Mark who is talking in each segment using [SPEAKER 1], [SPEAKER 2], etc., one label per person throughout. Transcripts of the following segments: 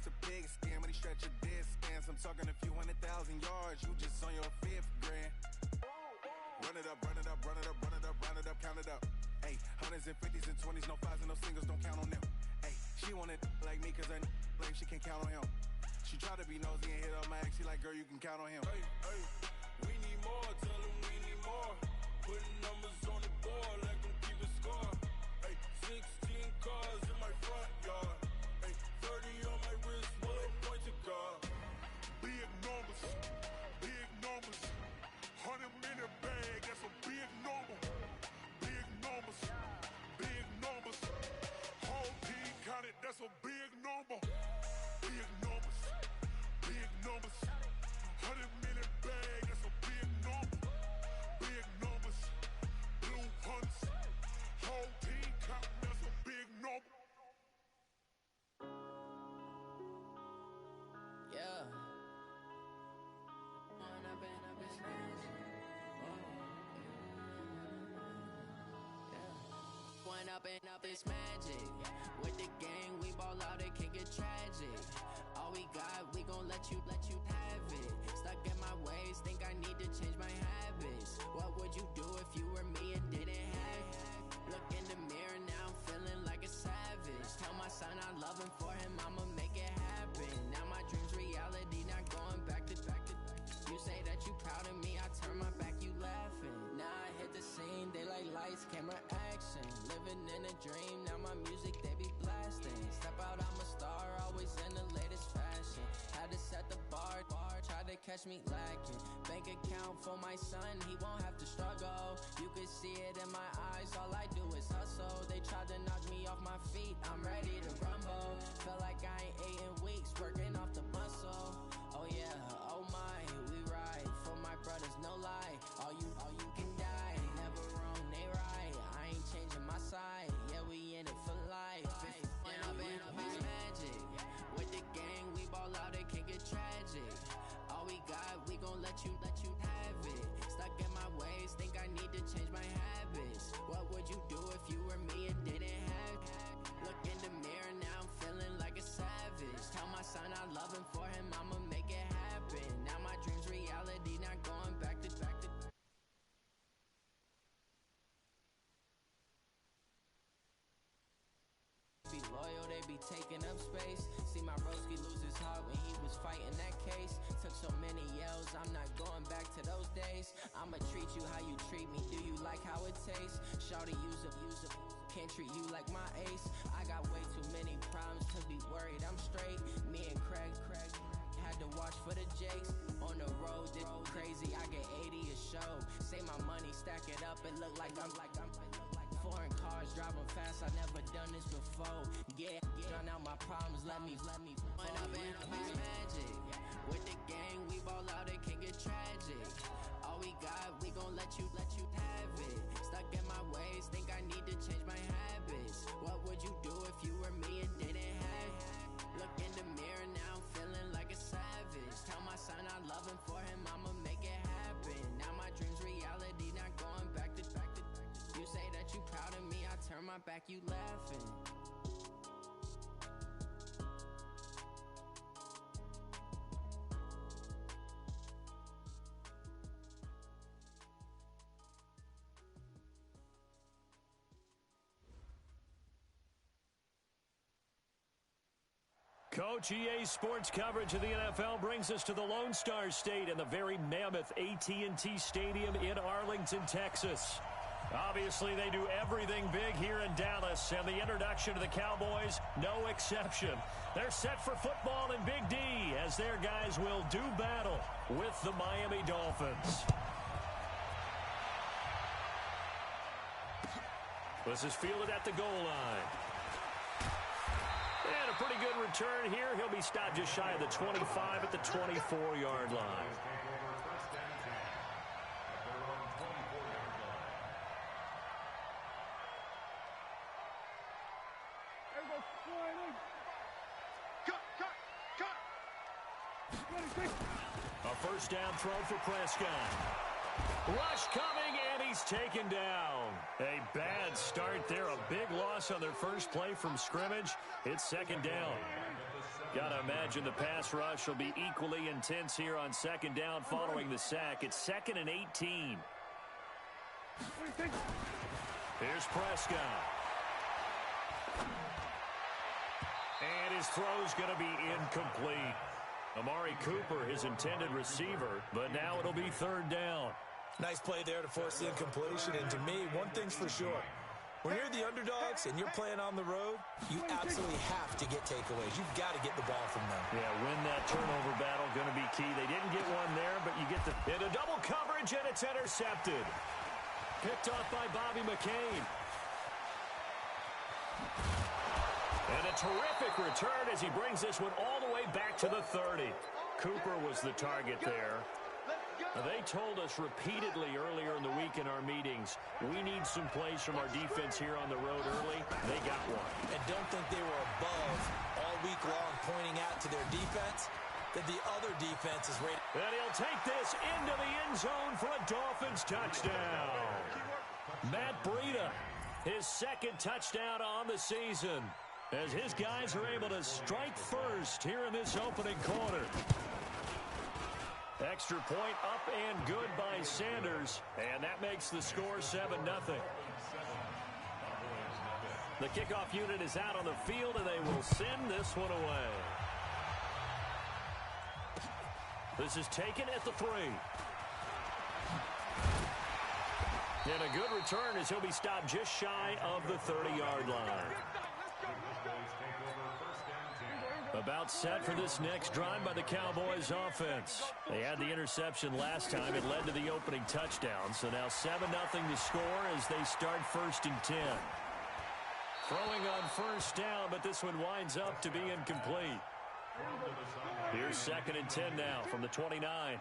[SPEAKER 1] a pig skin, but he stretch your distance. I'm talking a few 100,000 yards, you just on your 5th grand. Run it up, run it up, run it up, run it up, round it up, count it up. Hey, hundreds and 50s and 20s, no 5s and no singles, don't count on them. Hey, she want it like me, cause her like she can't count on him. She try to be nosy and hit up my ex, she like, girl, you can count on him.
[SPEAKER 2] Hey, hey, we need more, tell them we need more. Putting numbers on the board, like them keep a score. Hey, 16 cars in my front yard. Hey, 30 on my wrist, well, I'm point to God.
[SPEAKER 3] Big numbers, 100-minute bag, that's a big number. Big numbers, whole team counted, that's a big number. Big numbers, 100-minute bag, that's a big number. Big numbers, blue hunts, whole team counting, that's a big number.
[SPEAKER 4] Yeah. One up and up, it's magic. With the gang, we ball out, it can get tragic. All we got, we gon' let you have it. Stuck in my ways, think I need to change my habits. What would you do if you were me and didn't have it? Look in the mirror, now I'm feeling like a savage. Tell my son I love him, for him I'ma make it happen. Now my dream's reality, not going back to. You say that you proud of me, I turn my back, you laughing. Now I hit the scene, they like lights, camera, action. Living in a dream, now my music, they be blasting. Step out, I'm a star, always in the latest fashion. Had to set the bar, try to catch me lacking. Bank account for my son, he won't have to struggle. You can see it in my eyes, all I do is hustle. They tried to knock me off my feet, I'm ready to rumble. Feel like I ain't ate in weeks, working off the muscle. Oh yeah, oh my, we ride for my brothers, no lie. All you can die, never wrong, they right. I ain't changing my side, yeah, we in it for life. When up and up, it's magic. With the gang, we ball out, it can get tragic. All we got, we gon' let you have it. Stuck in my ways, think I need to change my habits. What would you do if you were me and didn't have it? Look in the mirror, now I'm feeling like a savage. Tell my son I love him, for him I'ma make it happen. Now my dream's reality, not going back to. Be loyal, they be taking up space. See my broski lose his heart when he was fighting that case. Took so many yells, I'm not going back to those days. I'ma treat you how you treat me, do you like how it tastes? Shawty, use up, can't treat you like my ace. I got way too many problems to be worried, I'm straight. Me and Craig had to watch for the Jakes. On the road, did crazy, I get 80 a show. Say my money, stack it up, it look like I'm foreign cars, driving fast, I never done this before. Yeah, drown out my problems, let me When up and up, it's magic. With the gang, we ball out, it can get tragic. All we got, we gon' let you have it. Stuck in my ways, think I need to change my habits. What would you do if you were me and didn't have it? Look in the mirror, now I'm feeling like a savage. Tell my son I love him, for him I'ma make it happen. Now my dream's reality, not going back to. You say that you proud of me, I turn my back, you laughing.
[SPEAKER 5] Coach, EA Sports coverage of the NFL brings us to the Lone Star State and the very mammoth AT&T Stadium in Arlington, Texas. Obviously, they do everything big here in Dallas, and the introduction to the Cowboys, no exception. They're set for football in Big D as their guys will do battle with the Miami Dolphins. This is fielded at the goal line. And a pretty good return here. He'll be stopped just shy of the 25 at the 24-yard line. A first down throw for Prescott. Rush coming, and he's taken down. A bad start there. A big loss on their first play from scrimmage. It's second down. Gotta imagine the pass rush will be equally intense here on second down following the sack. It's 2nd and 18. Here's Prescott. And his throw's going to be incomplete. Amari Cooper, his intended receiver, but now it'll be 3rd down.
[SPEAKER 6] Nice play there to force the incompletion. And to me, one thing's for sure. When you're the underdogs and you're playing on the road, you absolutely have to get takeaways. You've got to get the ball from them.
[SPEAKER 5] Yeah, win that turnover battle, going to be key. They didn't get one there, but you get the into double coverage, and it's intercepted. Picked off by Bobby McCain. And a terrific return as he brings this one all the way back to the 30. Cooper was the target there. They told us repeatedly earlier in the week in our meetings, we need some plays from our defense here on the road early. They got one.
[SPEAKER 6] And don't think they were above all week long pointing out to their defense that the other defense is ready.
[SPEAKER 5] And he'll take this into the end zone for a Dolphins touchdown. Matt Breida, his 2nd touchdown on the season, as his guys are able to strike first here in this opening quarter. Extra point up and good by Sanders, and that makes the score 7-0. The kickoff unit is out on the field, and they will send this one away. This is taken at the 3. And a good return as he'll be stopped just shy of the 30-yard line. About set for this next drive by the Cowboys offense. They had the interception last time. It led to the opening touchdown. So now 7-0 to score as they start 1st and 10. Throwing on 1st down, but this one winds up to be incomplete. Here's 2nd and 10 now from the 29.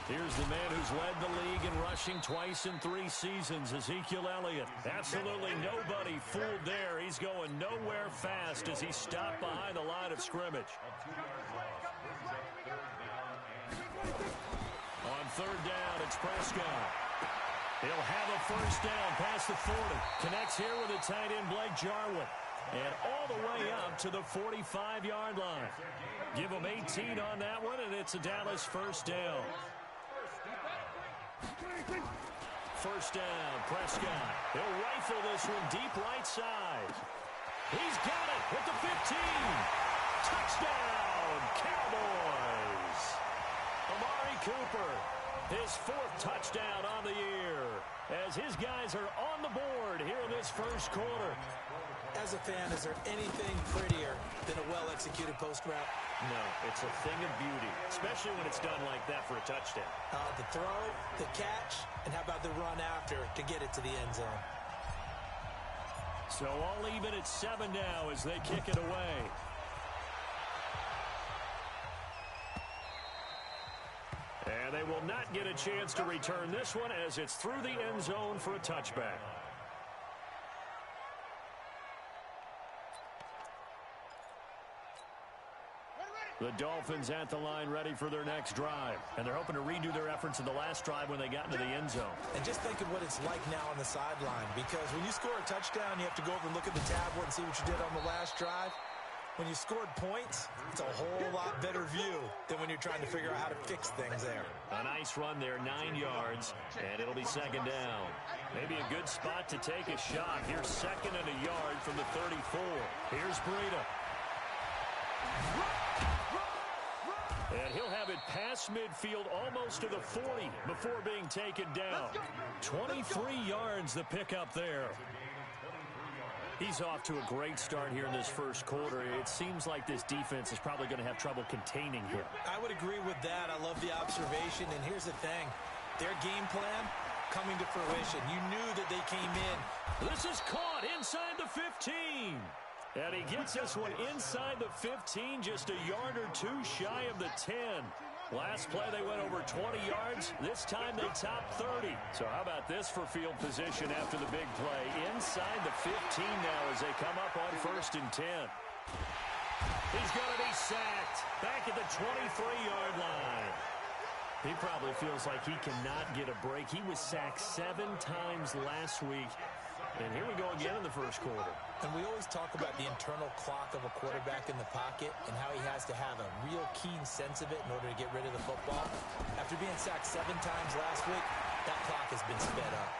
[SPEAKER 5] Here's the man who's led the league in rushing twice in 3 seasons, Ezekiel Elliott. Absolutely nobody fooled there. He's going nowhere fast as he's stopped behind the line of scrimmage. On 3rd down, it's Prescott. He'll have a 1st down past the 40. Connects here with the tight end Blake Jarwin. And all the way up to the 45-yard line. Give him 18 on that one, and it's a Dallas 1st down. 1st down, Prescott. He'll rifle this one deep right side. He's got it at the 15. Touchdown, Cowboys. Amari Cooper, his 4th touchdown on the year, as his guys are on the board here in this 1st quarter.
[SPEAKER 6] As a fan, is there anything prettier than a well-executed post route?
[SPEAKER 5] No, it's a thing of beauty, especially when it's done like that for a touchdown.
[SPEAKER 6] The throw, the catch, and how about the run after to get it to the end zone?
[SPEAKER 5] So all even at 7 now as they kick it away. And they will not get a chance to return this one as it's through the end zone for a touchback. The Dolphins at the line ready for their next drive. And they're hoping to redo their efforts in the last drive when they got into the end zone.
[SPEAKER 6] And just think of what it's like now on the sideline. Because when you score a touchdown, you have to go over and look at the tablet and see what you did on the last drive. When you scored points, it's a whole lot better view than when you're trying to figure out how to fix things there.
[SPEAKER 5] A nice run there, 9 yards, and it'll be 2nd down. Maybe a good spot to take a shot. Here's 2nd and a yard from the 34. Here's Breida. And he'll have it past midfield almost to the 40 before being taken down. 23 yards the pickup there. He's off to a great start here in this 1st quarter. It seems like this defense is probably going to have trouble containing him.
[SPEAKER 6] I would agree with that. I love the observation. And here's the thing. Their game plan coming to fruition. You knew that they came in.
[SPEAKER 5] This is caught inside the 15. And he gets this one inside the 15, just a yard or 2 shy of the 10. Last play, they went over 20 yards. This time, they topped 30. So how about this for field position after the big play? Inside the 15 now as they come up on 1st and 10. He's going to be sacked back at the 23-yard line. He probably feels like he cannot get a break. He was sacked 7 times last week. And here we go again in the first quarter.
[SPEAKER 6] And we always talk about the internal clock of a quarterback in the pocket and how he has to have a real keen sense of it in order to get rid of the football. After being sacked 7 times last week, that clock has been sped up.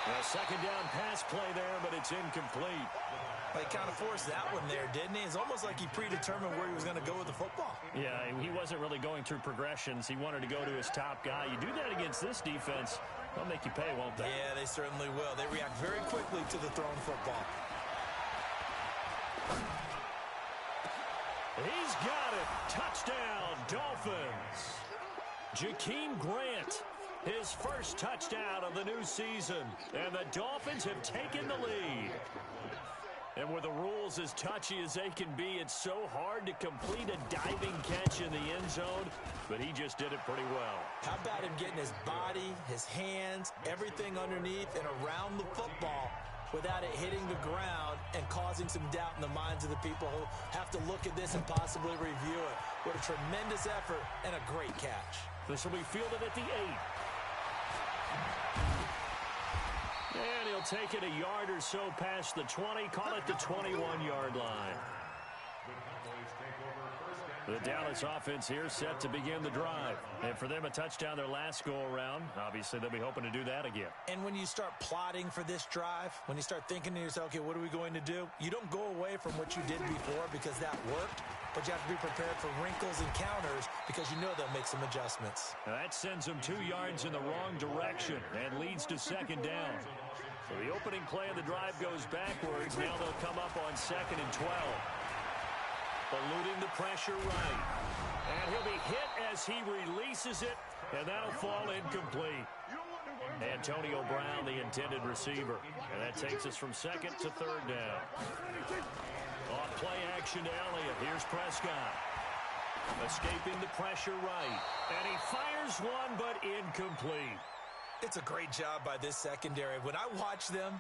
[SPEAKER 5] A second down pass play there, but it's incomplete.
[SPEAKER 6] Well, he kind of forced that one there, didn't he? It's almost like he predetermined where he was going to go with the football.
[SPEAKER 5] Yeah, he wasn't really going through progressions. He wanted to go to his top guy. You do that against this defense, they'll make you pay, won't they?
[SPEAKER 6] Yeah, they certainly will. They react very quickly to the thrown football.
[SPEAKER 5] He's got it. Touchdown, Dolphins. Jakeem Grant, his first touchdown of the new season. And the Dolphins have taken the lead. And with the rules as touchy as they can be, it's so hard to complete a diving catch in the end zone, but he just did it pretty well.
[SPEAKER 6] How about him getting his body, his hands, everything underneath and around the football without it hitting the ground and causing some doubt in the minds of the people who have to look at this and possibly review it. What a tremendous effort and a great catch.
[SPEAKER 5] This will be fielded at the 8. And he'll take it a yard or so past the 20, call it the 21-yard line. The Dallas offense here set to begin the drive. And for them, a touchdown their last go-around. Obviously, they'll be hoping to do that again.
[SPEAKER 6] And when you start plotting for this drive, when you start thinking to yourself, okay, what are we going to do? You don't go away from what you did before because that worked, but you have to be prepared for wrinkles and counters because you know they'll make some adjustments.
[SPEAKER 5] Now that sends them 2 yards in the wrong direction and leads to second down. So the opening play of the drive goes backwards. Now they'll come up on 2nd and 12. Eluding the pressure right. And he'll be hit as he releases it, and that'll fall incomplete. Antonio Brown, the intended receiver. And that takes us from 2nd to 3rd down. On play action to Elliott. Here's Prescott. Escaping the pressure right. And he fires one, but incomplete.
[SPEAKER 6] It's a great job by this secondary. When I watch them,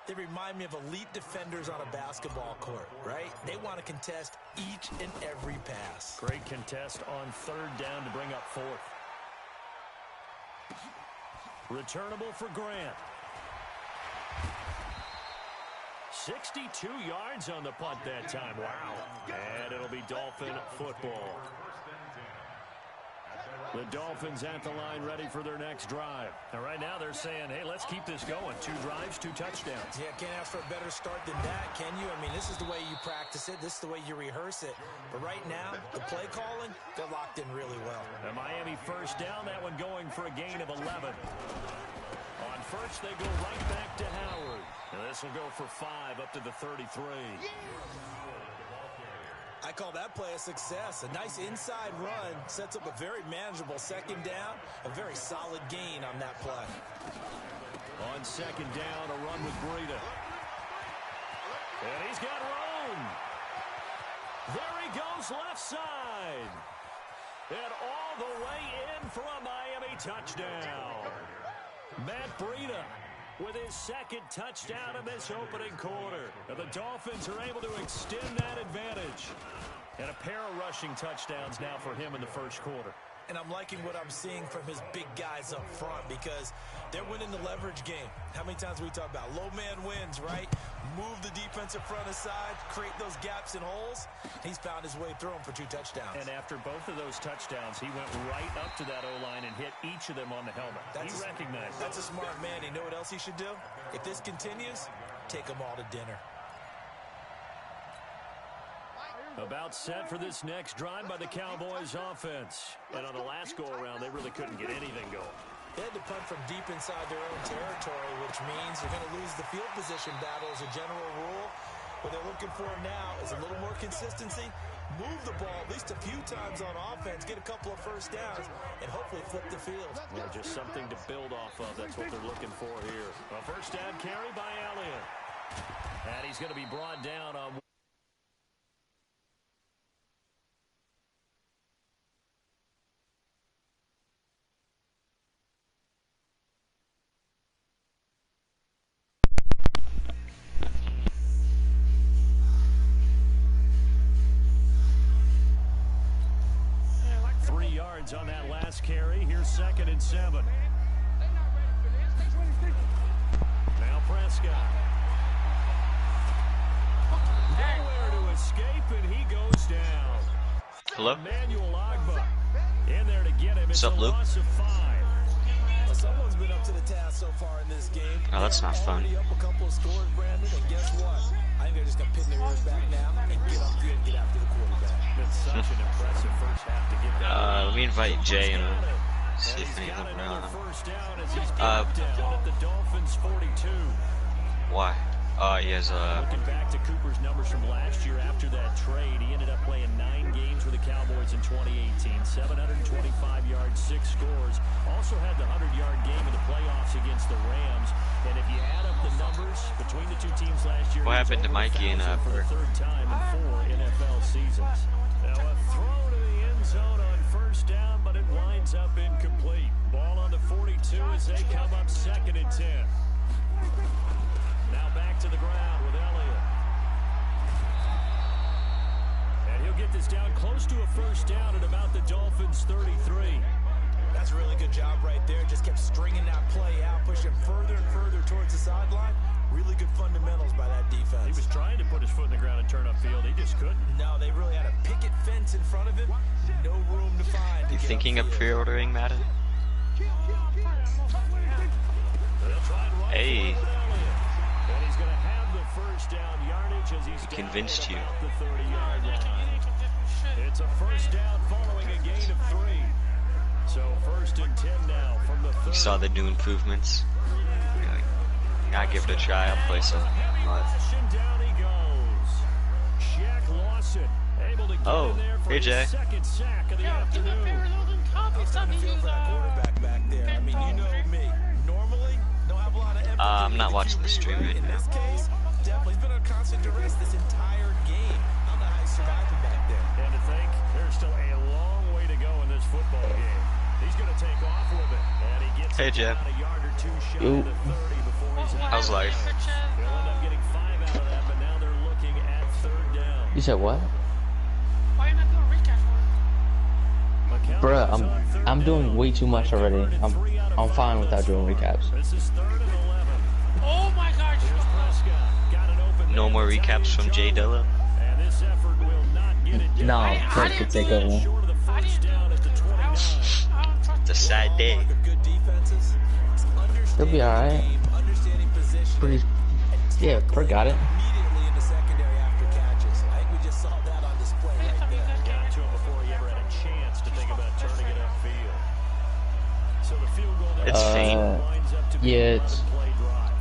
[SPEAKER 6] they remind me of elite defenders on a basketball court, right? They want to contest each and every pass.
[SPEAKER 5] Great contest on 3rd down to bring up 4th. Returnable for Grant. 62 yards on the punt that time. Wow. And it'll be Dolphin football. The Dolphins at the line ready for their next drive. And right now they're saying, hey, let's keep this going. 2 drives, 2 touchdowns.
[SPEAKER 6] Yeah, can't ask for a better start than that, can you? I mean, this is the way you practice it. This is the way you rehearse it. But right now, the play calling, they're locked in really well.
[SPEAKER 5] And Miami first down, that one going for a gain of 11. On first, they go right back to Howard. And this will go for 5 up to the 33.
[SPEAKER 6] I call that play a success. A nice inside run sets up a very manageable 2nd down, a very solid gain on that play.
[SPEAKER 5] On 2nd down, a run with Breida. And he's got room. There he goes left side. And all the way in for a Miami touchdown. Matt Breida with his 2nd touchdown in this opening quarter. And the Dolphins are able to extend that advantage. And a pair of rushing touchdowns now for him in the first quarter.
[SPEAKER 6] And I'm liking what I'm seeing from his big guys up front because they're winning the leverage game. How many times we talk about low man wins, right? Move the defensive front aside, create those gaps and holes. He's found his way through them for 2 touchdowns.
[SPEAKER 5] And after both of those touchdowns, he went right up to that O-line and hit each of them on the helmet. He recognized
[SPEAKER 6] That's a smart man. You know what else he should do? If this continues, take them all to dinner.
[SPEAKER 5] About set for this next drive by the Cowboys offense. And on the last go-around, they really couldn't get anything going.
[SPEAKER 6] They had to punt from deep inside their own territory, which means they're going to lose the field position battle as a general rule. What they're looking for now is a little more consistency, move the ball at least a few times on offense, get a couple of first downs, and hopefully flip the field.
[SPEAKER 5] Well, just something to build off of. That's what they're looking for here. A first down carry by Elliott. And he's going to be brought down on... on that last carry. Here's 2nd and 7. Now Prescott. Nowhere to escape, and he goes down.
[SPEAKER 7] Hello?
[SPEAKER 5] Emmanuel Agba in there to get him.
[SPEAKER 7] What's up, Luke?
[SPEAKER 5] Loss of 5.
[SPEAKER 6] Well, someone's been up to the task so far in this game.
[SPEAKER 7] Oh, that's not fun.
[SPEAKER 6] Up a couple of scores, Brandon, and guess what? I think they're just gonna pin their ears back now and get up field and get after the quarterback.
[SPEAKER 5] Been such an impressive first half to get that.
[SPEAKER 7] Let me invite Jay and see if any of them are on.
[SPEAKER 5] Down at the Dolphins 42.
[SPEAKER 7] Why? He has
[SPEAKER 5] Looking back to Cooper's numbers from last year after that trade, he ended up playing 9 games with the Cowboys in 2018. 725 yards, 6 scores. Also had the 100-yard game in the playoffs against the Rams. And if you add up the numbers between the two teams last year,
[SPEAKER 7] what happened to Mikey and
[SPEAKER 5] for the 3rd time in 4 NFL seasons. Now a throw to the end zone on first down, but it winds up incomplete. Ball on the 42 as they come up 2nd and 10. Now back to the ground with Elliott. And he'll get this down close to a first down at about the Dolphins 33.
[SPEAKER 6] That's a really good job right there. Just kept stringing that play out, pushing further and further towards the sideline. Really good fundamentals by that defense.
[SPEAKER 5] He was trying to put his foot in the ground and turn upfield. He just couldn't.
[SPEAKER 6] No, they really had a picket fence in front of him. No room to find.
[SPEAKER 7] You thinking of pre-ordering Madden? Hey.
[SPEAKER 5] And he's going to have the first down yardage as he's
[SPEAKER 7] convinced you.
[SPEAKER 5] The 30-yard line. It's a first down following a gain of 3. So 1st and 10 now from the 30.
[SPEAKER 7] You saw the new improvements. I give it a try. I'll play some.
[SPEAKER 5] Down he goes. Shaq Lawson able to get in there for his
[SPEAKER 7] Jay.
[SPEAKER 5] 2nd sack of the afternoon.
[SPEAKER 6] Quarterback back there. I mean, you know me. Normally, don't have a lot of empathy.
[SPEAKER 7] I'm not watching the stream right
[SPEAKER 6] In
[SPEAKER 7] now.
[SPEAKER 6] this case, definitely he's been on constant duress this entire game. I don't know how he survived him back there.
[SPEAKER 5] And to think, there's still a long way to go in this football game. He's going to take off with it. And he gets
[SPEAKER 7] Hey, Jeff.
[SPEAKER 5] a yard or 2 shy of the 30 before he's out.
[SPEAKER 7] How's life?
[SPEAKER 5] They'll end up getting 5 out of that, but now they're looking at 3rd down.
[SPEAKER 8] You said what?
[SPEAKER 9] Why are you not doing recap for it?
[SPEAKER 8] Bruh, I'm doing way too much already. I'm fine without doing recaps.
[SPEAKER 5] This is 3rd and 11.
[SPEAKER 9] Oh my gosh.
[SPEAKER 5] Here's Prescott. Got an open
[SPEAKER 7] No more recaps from Jay Dilla.
[SPEAKER 5] And this effort will not get it done.
[SPEAKER 8] No, Fred could take over.
[SPEAKER 5] Short of the first down at the 29.
[SPEAKER 7] It's a sad day.
[SPEAKER 6] Good defenses.
[SPEAKER 8] He'll be alright.
[SPEAKER 6] Understanding position.
[SPEAKER 8] Pretty. Yeah, Fred got it.
[SPEAKER 6] Immediately in the secondary after catches. I think we just saw that on display right there.
[SPEAKER 5] Got to him before he ever had a chance to think about turning it upfield. So the field goal there
[SPEAKER 7] It's faint.
[SPEAKER 5] winds up to be
[SPEAKER 8] Yeah,
[SPEAKER 5] a
[SPEAKER 8] it's.
[SPEAKER 5] 11-play drive.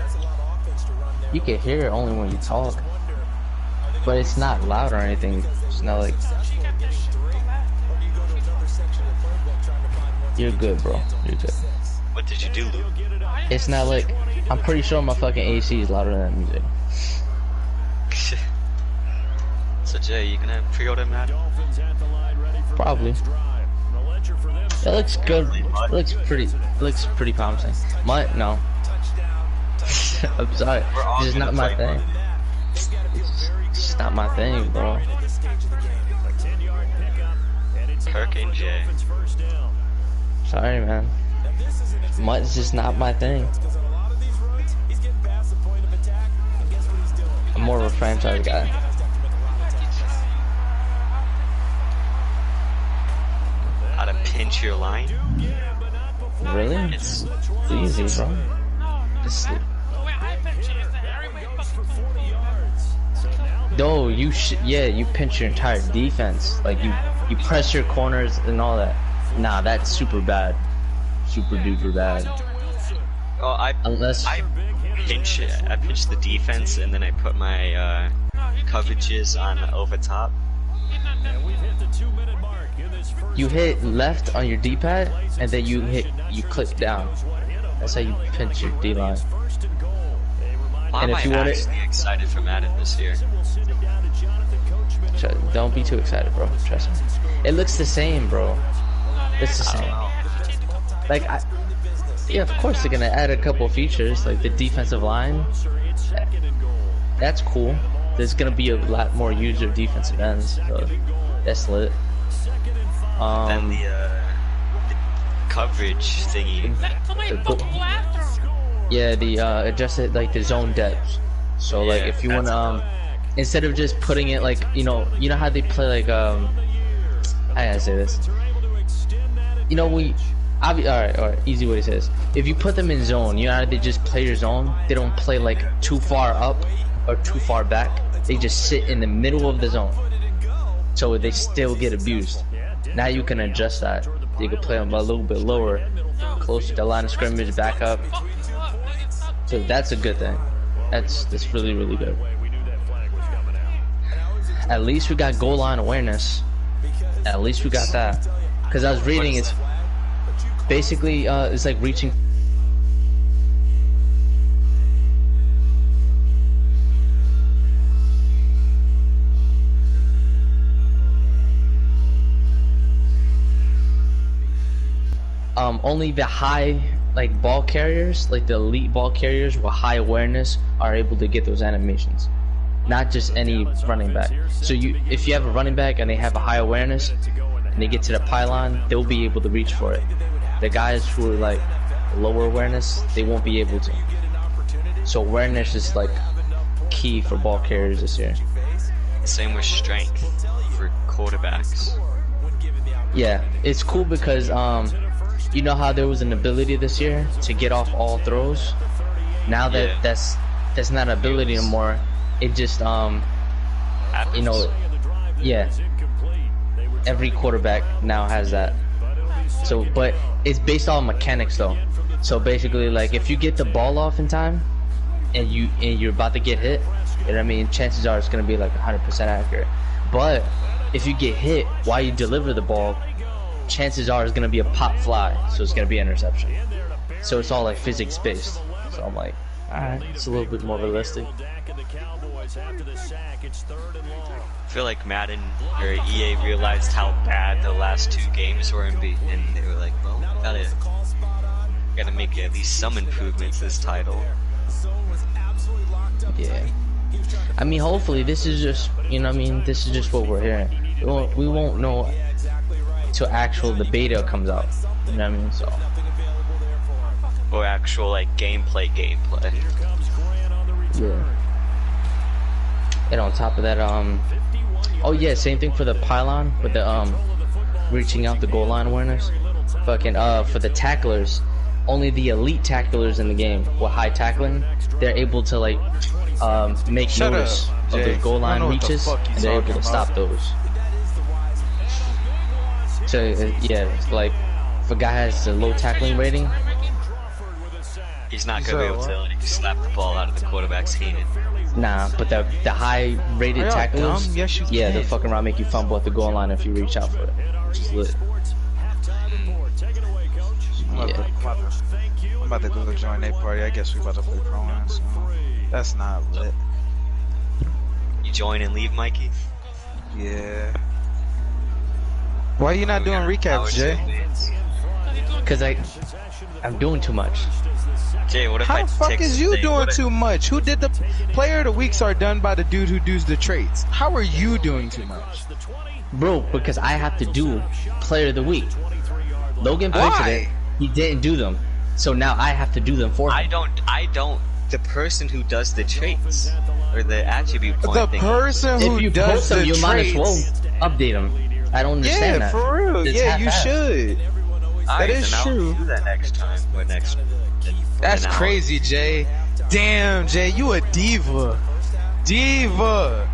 [SPEAKER 6] That's a lot of offense to run there.
[SPEAKER 8] You can hear it only when you talk, but it's not loud or anything. It's not like you're good, bro. You're good.
[SPEAKER 7] What did you do, Luke?
[SPEAKER 8] It's not like I'm pretty sure my fucking AC is louder than that music.
[SPEAKER 7] So Jay, you gonna pre-order Madden?
[SPEAKER 5] Dolphins at the line ready for
[SPEAKER 8] Probably.
[SPEAKER 5] the next drive. The ledger for them.
[SPEAKER 8] That looks good. It looks pretty promising. No. I'm sorry.
[SPEAKER 7] We're all
[SPEAKER 8] This is
[SPEAKER 7] gonna
[SPEAKER 8] not my
[SPEAKER 7] play
[SPEAKER 8] thing. It's not my thing, bro.
[SPEAKER 5] A 10-yard pickup, and it's
[SPEAKER 7] Kirk and Jay.
[SPEAKER 5] Dolphins first down.
[SPEAKER 8] Sorry, man. It's just not my thing. I'm more of a franchise guy.
[SPEAKER 7] How to pinch your line?
[SPEAKER 8] Really?
[SPEAKER 7] It's
[SPEAKER 8] It's easy, bro. Just,
[SPEAKER 9] The way I picture it is that everybody fucking
[SPEAKER 5] For 40 yards. So now
[SPEAKER 8] no, you pinch your entire defense. Like you press your corners and all that. Nah, that's super bad. Super duper bad.
[SPEAKER 7] oh, I pinch the defense and then I put my coverages on over top.
[SPEAKER 5] and we've hit the 2-minute mark in this first
[SPEAKER 8] You hit left on your D-pad and then you click down. That's how you pinch your D-line.
[SPEAKER 5] first and goal. A reminder
[SPEAKER 7] Why
[SPEAKER 8] And
[SPEAKER 7] am
[SPEAKER 8] if
[SPEAKER 7] I
[SPEAKER 8] you want it-
[SPEAKER 7] actually excited for Madden this year?
[SPEAKER 5] we'll send it down to Jonathan Coachman.
[SPEAKER 8] Don't be too excited, bro. Trust me. It looks the same, bro. It's the same. Like, yeah, of course they're gonna add a couple features, like the defensive line.
[SPEAKER 5] It's 2nd and goal.
[SPEAKER 8] That's cool. There's gonna be a lot more user defensive ends, so that's lit.
[SPEAKER 5] 2nd and 5.
[SPEAKER 7] Then the coverage thingy.
[SPEAKER 9] Let somebody
[SPEAKER 8] The-
[SPEAKER 9] fucking go after him.
[SPEAKER 8] Yeah, the adjusted like the zone depth. So like if you want to instead of just putting it like you know how they play like I gotta say this. You know all right, easy way to say this. If you put them in zone, you know how they just play your zone. They don't play like too far up or too far back. They just sit in the middle of the zone, so they still get abused. Now you can adjust that. You can play them a little bit lower, close to the line of scrimmage, back up. So that's a good thing. That's really really good. At least we got goal line awareness. At least we got that. Because I was reading, it's basically it's like reaching. Only the high like ball carriers, like the elite ball carriers with high awareness, are able to get those animations. Not just any running back. So if you have a running back and they have a high awareness and they get to the pylon, they'll be able to reach for it. The guys who are like lower awareness, they won't be able to. So awareness is like key for ball carriers this year.
[SPEAKER 7] Same with strength for quarterbacks.
[SPEAKER 8] Yeah, it's cool because you know how there was an ability this year to get off all throws? Now that that's not an ability anymore. It just you know, yeah, every quarterback now has that. So but it's based on mechanics though. So basically like if you get the ball off in time and you're about to get hit, you know what I mean, chances are it's gonna be like 100% accurate. But if you get hit while you deliver the ball, chances are it's gonna be a pop fly, so it's gonna be an interception. So it's all like physics based. So I'm like, alright, it's a little bit more realistic.
[SPEAKER 7] I feel like Madden or EA realized how bad the last 2 games were and they were like, well, gotta make at least some improvements this title.
[SPEAKER 8] Yeah. I mean, hopefully this is just, you know what I mean, this is just what we're hearing. We won't know till the beta comes out. You know what I mean? So.
[SPEAKER 7] Or actual like gameplay.
[SPEAKER 8] Yeah. And on top of that, oh yeah, same thing for the pylon with the reaching out the goal line awareness. Fucking for the tacklers, only the elite tacklers in the game with high tackling, they're able to like make notice of those goal line reaches, and they're able to stop those. So yeah, it's like if a guy has a low tackling rating,
[SPEAKER 7] he's not gonna be able to like slap the ball out of the quarterback's hand.
[SPEAKER 8] Nah, but the high rated tacklers, yeah, they'll fucking around make you fumble at the goal line if you reach out for it, which is lit.
[SPEAKER 10] I'm about to go join their party. I guess we about to play pro so that's not lit.
[SPEAKER 7] You join and leave, Mikey?
[SPEAKER 10] Yeah. Why are you not doing recaps, Jay?
[SPEAKER 8] Cause I'm doing too much.
[SPEAKER 7] Jay, what if
[SPEAKER 10] How the fuck is you doing too much? Who did the player of the weeks are done by the dude who does the traits? How are you doing too much?
[SPEAKER 8] Bro, because I have to do player of the week. Logan played today. He didn't do them. So now I have to do them for him.
[SPEAKER 7] I don't the person who does the traits or the attribute point thing.
[SPEAKER 10] The person who
[SPEAKER 8] if
[SPEAKER 10] does the
[SPEAKER 8] you
[SPEAKER 10] traits.
[SPEAKER 8] Might as well update them. I don't understand that.
[SPEAKER 10] Yeah, for real. Yeah, you should. That is true.
[SPEAKER 7] I'll do that next time. Or next.
[SPEAKER 10] That's crazy, Jay. Damn, Jay, you a diva. Diva.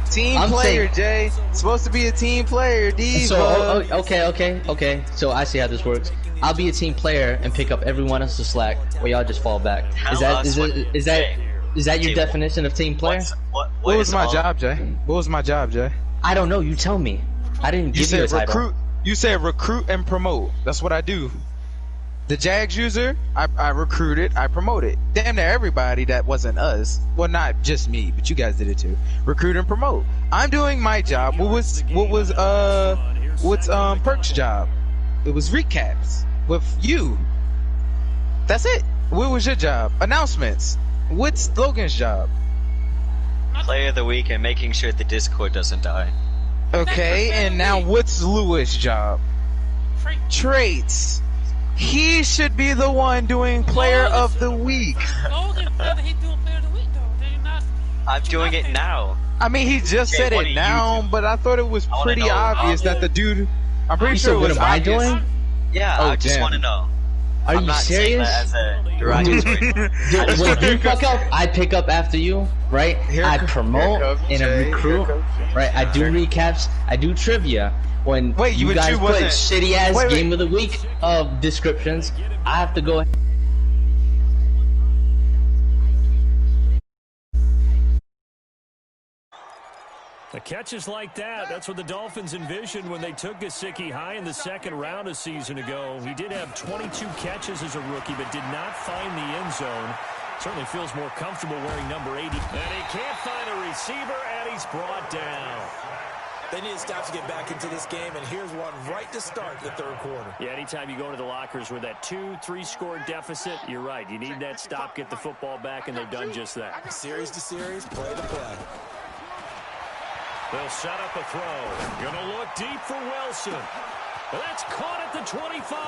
[SPEAKER 10] Team player, Jay. Supposed to be a team player, diva.
[SPEAKER 8] So, okay. So I see how this works. I'll be a team player and pick up everyone else's slack, or y'all just fall back. Is that your definition of team player?
[SPEAKER 10] What was my job, Jay? What was my job, Jay?
[SPEAKER 8] I don't know. You tell me. I didn't give you a title.
[SPEAKER 10] You said recruit and promote. That's what I do. The Jags user, I recruited, I promoted. Damn near everybody that wasn't us. Well, not just me, but you guys did it too. Recruit and promote. I'm doing my job. What's Perk's job? It was recaps with you. That's it. What was your job? Announcements. What's Logan's job?
[SPEAKER 7] Player of the week and making sure the Discord doesn't die.
[SPEAKER 10] Okay, and now what's Lewis' job? Traits. He should be the one doing player of the week.
[SPEAKER 9] Logan said he's doing player of the week, though. They're not.
[SPEAKER 7] I'm doing it now.
[SPEAKER 10] I mean, he just said it now, but I thought it was pretty obvious that the dude. I'm pretty sure it was
[SPEAKER 8] what am I
[SPEAKER 10] obvious.
[SPEAKER 8] doing?
[SPEAKER 7] Yeah, I just want to know.
[SPEAKER 8] Are you serious?
[SPEAKER 7] As a derogatory.
[SPEAKER 8] When you fuck up, I pick up after you, right? I promote and I recruit, right? I do recaps, I do trivia. When you guys put shitty ass game of the week descriptions, I have to go.
[SPEAKER 5] The catches like that, that's what the Dolphins envisioned when they took Gesicki high in the second round a season ago. He did have 22 catches as a rookie, but did not find the end zone. Certainly feels more comfortable wearing number 80. And he can't find a receiver, and he's brought down.
[SPEAKER 6] They need to stop to get back into this game, and here's one right to start the third quarter.
[SPEAKER 5] Yeah, anytime you go into the lockers with that 2-3 score deficit, you're right. You need that stop, get the football back, and they've done just that.
[SPEAKER 6] Series to series, play to play.
[SPEAKER 5] They'll set up a throw. Going to look deep for Wilson. That's caught at the 25.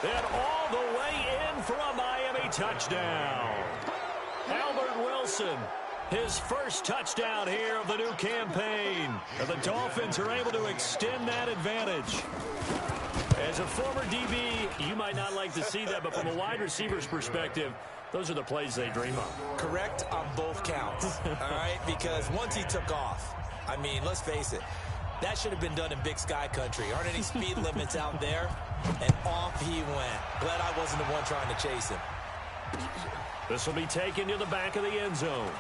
[SPEAKER 5] And all the way in for a Miami touchdown. Albert Wilson, his first touchdown here of the new campaign. And the Dolphins are able to extend that advantage. As a former DB, you might not like to see that, but from a wide receiver's perspective, those are the plays they dream of.
[SPEAKER 6] Correct on both counts, all right? Because once he took off, I mean, let's face it, that should have been done in Big Sky Country. Aren't any speed limits out there? And off he went. Glad I wasn't the one trying to chase him.
[SPEAKER 5] This will be taken to the back of the end zone.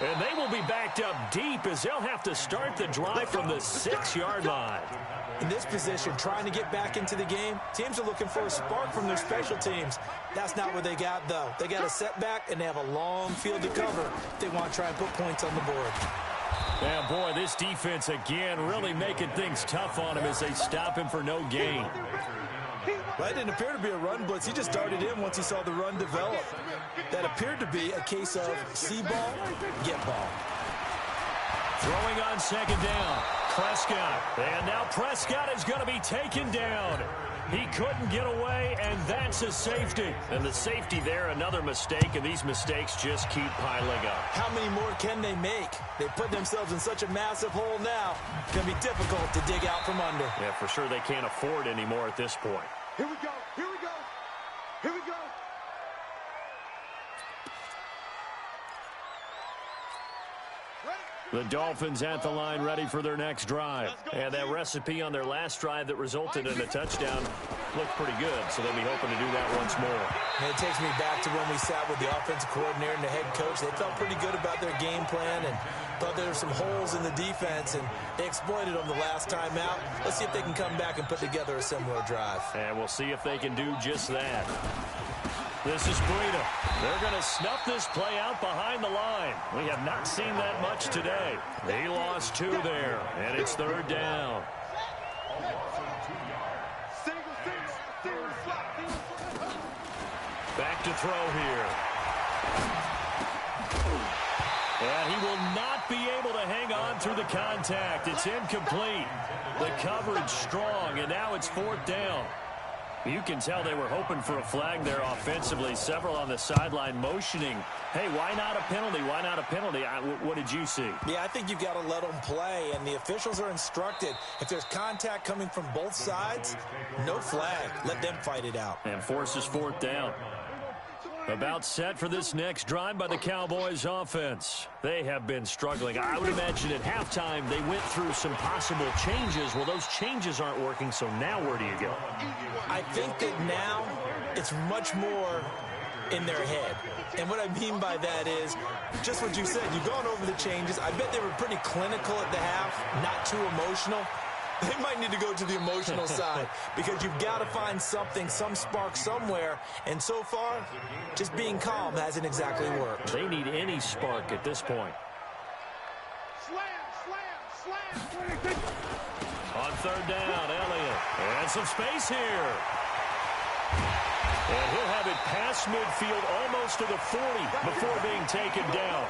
[SPEAKER 5] And they will be backed up deep as they'll have to start the drive from the 6-yard line.
[SPEAKER 6] In this position, trying to get back into the game, teams are looking for a spark from their special teams. That's not what they got, though. They got a setback, and they have a long field to cover if they want to try and put points on the board.
[SPEAKER 5] Yeah, boy, this defense again really making things tough on him as they stop him for no gain.
[SPEAKER 6] Well, that didn't appear to be a run blitz. He just darted in once he saw the run develop. That appeared to be a case of see ball, get ball.
[SPEAKER 5] Throwing on second down. Prescott. And now Prescott is going to be taken down. He couldn't get away, and that's a safety. And the safety there, another mistake, and these mistakes just keep piling up.
[SPEAKER 6] How many more can they make? They put themselves in such a massive hole now. It's going to be difficult to dig out from under.
[SPEAKER 5] Yeah, for sure they can't afford any more at this point.
[SPEAKER 3] Here we go. Here we go. Here we go.
[SPEAKER 5] The Dolphins at the line ready for their next drive. And that recipe on their last drive that resulted in a touchdown looked pretty good, so they'll be hoping to do that once more.
[SPEAKER 6] And it takes me back to when we sat with the offensive coordinator and the head coach. They felt pretty good about their game plan and thought there were some holes in the defense, and they exploited them the last time out. Let's see if they can come back and put together a similar drive.
[SPEAKER 5] And we'll see if they can do just that. This is Breida. They're going to snuff this play out behind the line. We have not seen that much today. He lost 2 there, and it's third down. Back to throw here. And he will not be able to hang on through the contact. It's incomplete. The coverage strong, and now it's fourth down. You can tell they were hoping for a flag there offensively. Several on the sideline motioning, hey, why not a penalty? Why not a penalty? What did you see?
[SPEAKER 6] Yeah, I think you've got to let them play, and the officials are instructed. If there's contact coming from both sides, no flag. Let them fight it out.
[SPEAKER 5] And forces fourth down. About set for this next drive by the Cowboys offense. They have been struggling. I would imagine at halftime they went through some possible changes. Well, those changes aren't working, so now where do you go?
[SPEAKER 6] I think that now it's much more in their head. And what I mean by that is just what you said. You've gone over the changes. I bet they were pretty clinical at the half, not too emotional. They might need to go to the emotional side because you've got to find something, some spark somewhere. And so far, just being calm hasn't exactly worked.
[SPEAKER 5] They need any spark at this point.
[SPEAKER 3] Slam.
[SPEAKER 5] On third down, Elliott. And some space here. And he'll have it past midfield almost to the 40 before being taken down.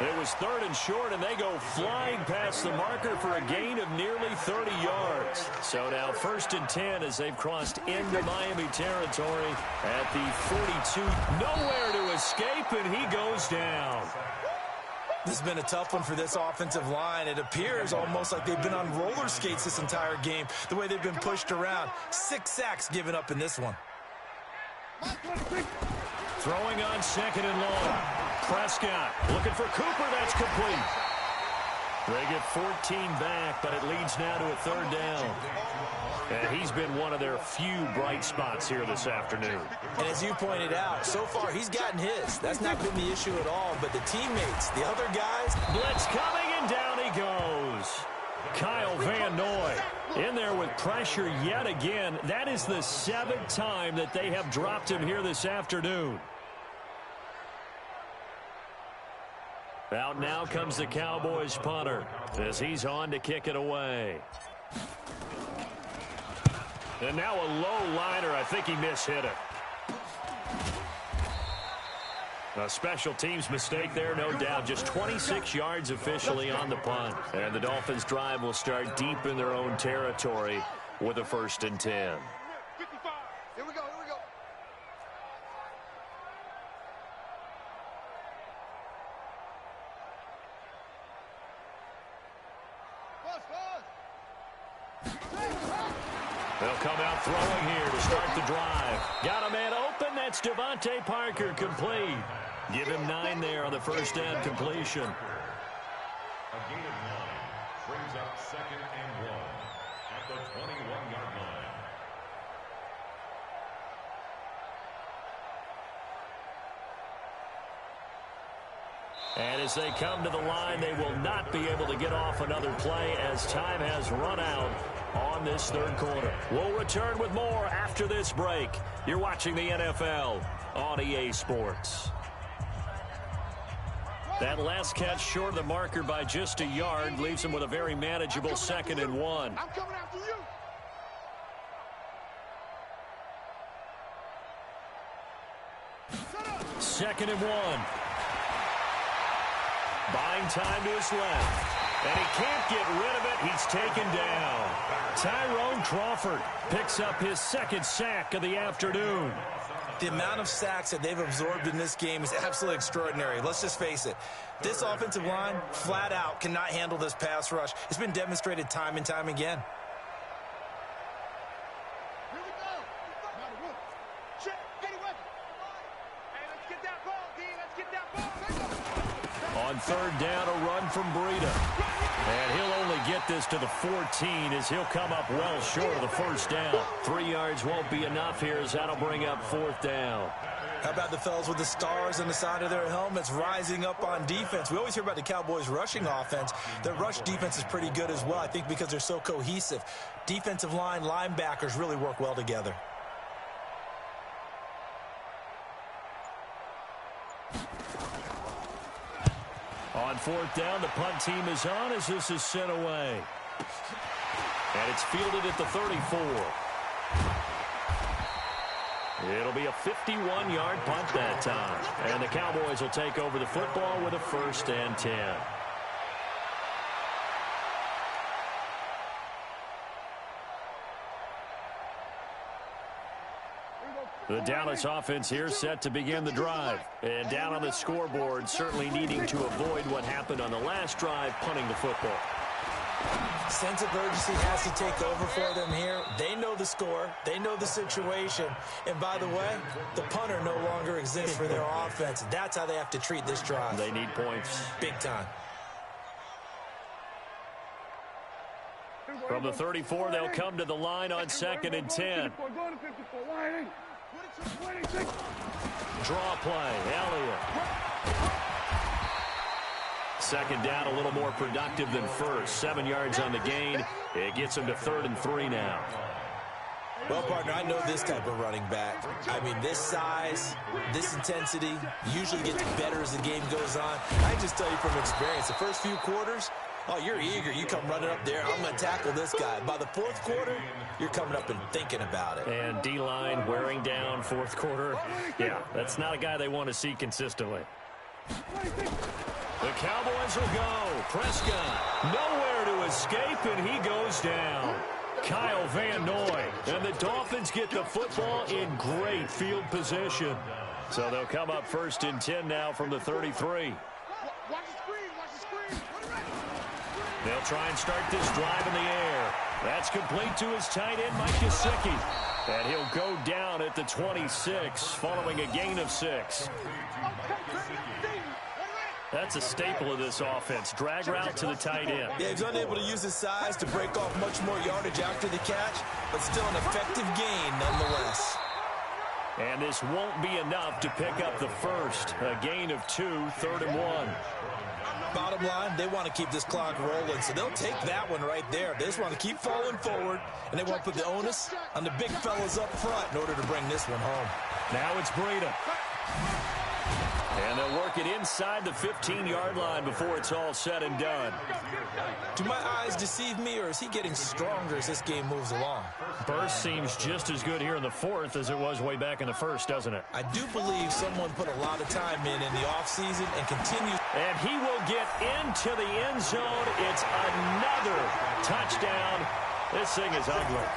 [SPEAKER 5] It was 3rd and short, and they go flying past the marker for a gain of nearly 30 yards. So now 1st and 10 as they've crossed into Miami territory at the 42. Nowhere to escape, and he goes down.
[SPEAKER 6] This has been a tough one for this offensive line. It appears almost like they've been on roller skates this entire game, the way they've been pushed around. 6 sacks given up in this one.
[SPEAKER 5] Throwing on 2nd and long. Prescott looking for Cooper. That's complete. They get 14 back, but it leads now to a 3rd down. And he's been one of their few bright spots here this afternoon.
[SPEAKER 6] And as you pointed out, so far he's gotten his. That's not been the issue at all, but the teammates, the other guys.
[SPEAKER 5] Blitz coming, and down he goes. Kyle Van Noy in there with pressure yet again. That is the 7th time that they have dropped him here this afternoon. Out now comes the Cowboys punter as he's on to kick it away. And now a low liner. I think he mishit it. A special teams mistake there, no doubt. Just 26 yards officially on the punt. And the Dolphins drive will start deep in their own territory with a 1st and 10.
[SPEAKER 3] 55. Here we go.
[SPEAKER 5] They'll come out throwing here to start the drive. Got a man open. That's Devontae Parker, complete. Give him 9 there on the 1st down completion.
[SPEAKER 11] A gain of 9 brings up 2nd and 1 at the 21-yard line.
[SPEAKER 5] And as they come to the line, they will not be able to get off another play as time has run out on this 3rd quarter. We'll return with more after this break. You're watching the NFL on EA Sports. That last catch short of the marker by just a yard leaves them with a very manageable 2nd and 1.
[SPEAKER 3] I'm coming after you.
[SPEAKER 5] 2nd and 1. Buying time to his left. And he can't get rid of it. He's taken down. Tyrone Crawford picks up his 2nd sack of the afternoon.
[SPEAKER 6] The amount of sacks that they've absorbed in this game is absolutely extraordinary. Let's just face it. This offensive line, flat out, cannot handle this pass rush. It's been demonstrated time and time again.
[SPEAKER 3] Here we go. Check. Get it with. Hey, let's get that ball, D. Let's get that ball.
[SPEAKER 5] On 3rd down, a run from Breida. And he'll only get this to the 14 as he'll come up well short of the 1st down. 3 yards won't be enough here as that'll bring up 4th down.
[SPEAKER 6] How about the fellas with the stars on the side of their helmets rising up on defense? We always hear about the Cowboys' rushing offense. Their rush defense is pretty good as well, I think, because they're so cohesive. Defensive line, linebackers really work well together.
[SPEAKER 5] On 4th down, the punt team is on as this is sent away. And it's fielded at the 34. It'll be a 51-yard punt that time. And the Cowboys will take over the football with a 1st and 10. The Dallas offense here set to begin the drive. And down on the scoreboard, certainly needing to avoid what happened on the last drive, punting the football.
[SPEAKER 6] Sense of urgency has to take over for them here. They know the score. They know the situation. And by the way, the punter no longer exists for their offense. That's how they have to treat this drive.
[SPEAKER 5] They need points.
[SPEAKER 6] Big time.
[SPEAKER 5] From the 34, they'll come to the line on 2nd and 10. Draw play, Elliott. 2nd down, a little more productive than 1st. 7 yards on the gain. It gets them to 3rd and 3 now.
[SPEAKER 6] Well, partner, I know this type of running back. I mean, this size, this intensity usually gets better as the game goes on. I just tell you from experience, the first few quarters, Oh, you're eager. You come running up there. I'm going to tackle this guy. By the fourth quarter, you're coming up and thinking about it.
[SPEAKER 5] And D-line wearing down fourth quarter. Yeah, that's not a guy they want to see consistently. The Cowboys will go. Prescott nowhere to escape, and he goes down. Kyle Van Noy. And the Dolphins get the football in great field position. So they'll come up first and 10 now from the 33. They'll try and start this drive in the air. That's complete to his tight end, Mike Gesicki. And he'll go down at the 26 following a gain of 6. That's a staple of this offense. Drag route to the tight end.
[SPEAKER 6] Yeah, he's unable to use his size to break off much more yardage after the catch, but still an effective gain nonetheless.
[SPEAKER 5] And this won't be enough to pick up the first. A gain of 2, 3rd and 1.
[SPEAKER 6] Bottom line, they want to keep this clock rolling, so they'll take that one right there. They just want to keep falling forward, and they want to put the onus on the big fellas up front in order to bring this one home.
[SPEAKER 5] Now it's Breida. And they'll work it inside the 15-yard line before it's all said and done.
[SPEAKER 6] Do my eyes deceive me, or is he getting stronger as this game moves along?
[SPEAKER 5] Burst seems just as good here in the fourth as it was way back in the first, doesn't it?
[SPEAKER 6] I do believe someone put a lot of time in the offseason and continues.
[SPEAKER 5] And he will get into the end zone. It's another touchdown. This thing is ugly.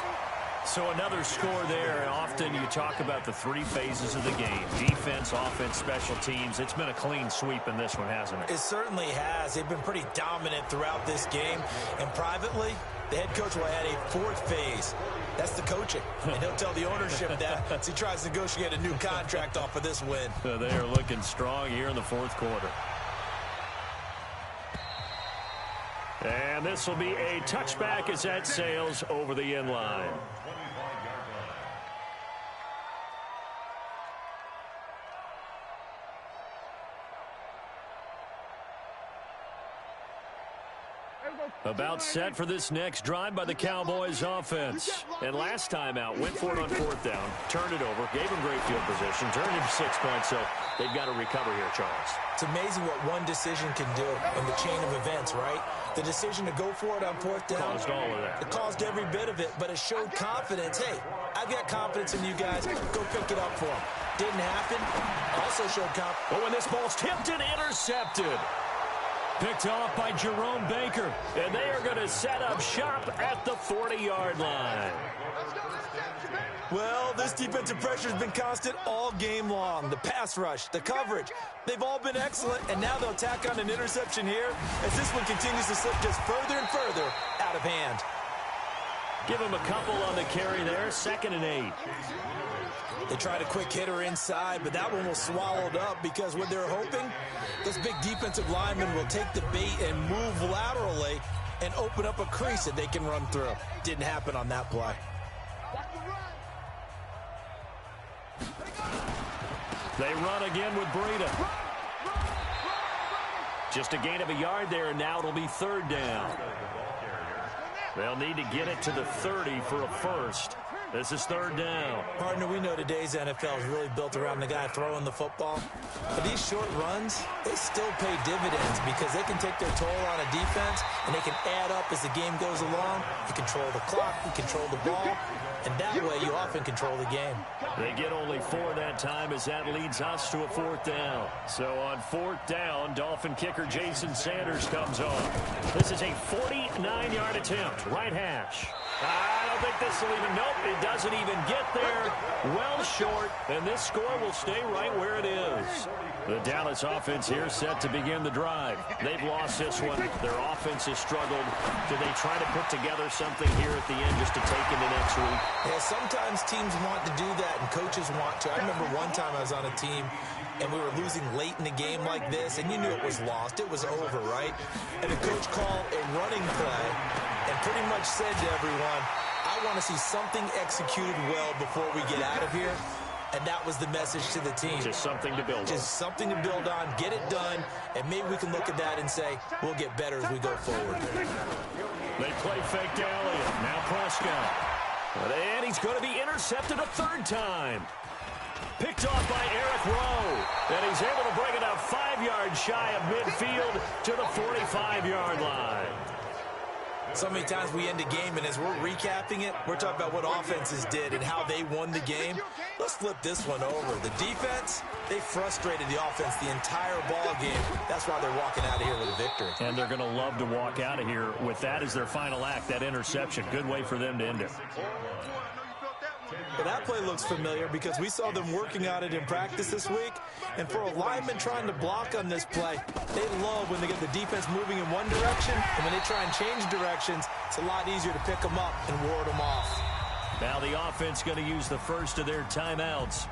[SPEAKER 5] So another score there. Often you talk about the 3 phases of the game. Defense, offense, special teams. It's been a clean sweep in this one, hasn't it?
[SPEAKER 6] It certainly has. They've been pretty dominant throughout this game. And privately, the head coach will add a 4th phase. That's the coaching. And he'll tell the ownership that as he tries to negotiate a new contract off of this win.
[SPEAKER 5] They are looking strong here in the fourth quarter. And this will be a touchback as that sails over the end line. About set for this next drive by the Cowboys offense. And last time out, went for it on 4th down, turned it over, gave him great field position, turned it 6 points, so they've got to recover here, Charles.
[SPEAKER 6] It's amazing what one decision can do in the chain of events, right? The decision to go for it on 4th down.
[SPEAKER 5] Caused all of that.
[SPEAKER 6] It caused every bit of it, but it showed confidence. Hey, I've got confidence in you guys. Go pick it up for them. Didn't happen. Also showed confidence.
[SPEAKER 5] Oh, and this ball's tipped and intercepted. Picked off by Jerome Baker. And they are going to set up shop at the 40-yard line.
[SPEAKER 6] Well, this defensive pressure has been constant all game long. The pass rush, the coverage, they've all been excellent, and now they'll tack on an interception here as this one continues to slip just further and further out of hand.
[SPEAKER 5] Give him a couple on the carry there, 2nd and 8.
[SPEAKER 6] They tried a quick hitter inside, but that one was swallowed up because what they're hoping, this big defensive lineman will take the bait and move laterally and open up a crease that they can run through. Didn't happen on that play.
[SPEAKER 5] They run again with Breida. Just a gain of a yard there, and now it'll be 3rd down. They'll need to get it to the 30 for a first. This is 3rd down.
[SPEAKER 6] Partner, we know today's NFL is really built around the guy throwing the football. But these short runs, they still pay dividends because they can take their toll on a defense and they can add up as the game goes along. You control the clock, you control the ball, and that way you often control the game.
[SPEAKER 5] They get only 4 that time as that leads us to a 4th down. So on 4th down, Dolphin kicker Jason Sanders comes on. This is a 49-yard attempt, right hash. I don't think this will even, nope, it doesn't even get there. Well short, and this score will stay right where it is. The Dallas offense here set to begin the drive. They've lost this one. Their offense has struggled. Do they try to put together something here at the end just to take into next week?
[SPEAKER 6] Yeah, sometimes teams want to do that and coaches want to. I remember one time I was on a team and we were losing late in the game like this, and you knew it was lost. It was over, right? And the coach called a running play and pretty much said to everyone, I want to see something executed well before we get out of here. And that was the message to the team.
[SPEAKER 5] Just something to build on.
[SPEAKER 6] Just something to build on, get it done, and maybe we can look at that and say, we'll get better as we go forward.
[SPEAKER 5] They play fake to Elliott. Now Prescott. And he's going to be intercepted a 3rd time. Picked off by Eric Rowe. And he's able to bring it up 5 yards shy of midfield to the 45-yard line.
[SPEAKER 6] So many times we end a game, and as we're recapping it, we're talking about what offenses did and how they won the game. Let's flip this one over. The defense, they frustrated the offense the entire ball game. That's why they're walking out of here with a victory.
[SPEAKER 5] And they're going to love to walk out of here with that as their final act, that interception. Good way for them to end it.
[SPEAKER 6] Well, that play looks familiar because we saw them working on it in practice this week. And for a lineman trying to block on this play, they love when they get the defense moving in one direction. And when they try and change directions, it's a lot easier to pick them up and ward them off.
[SPEAKER 5] Now the offense going to use the first of their timeouts.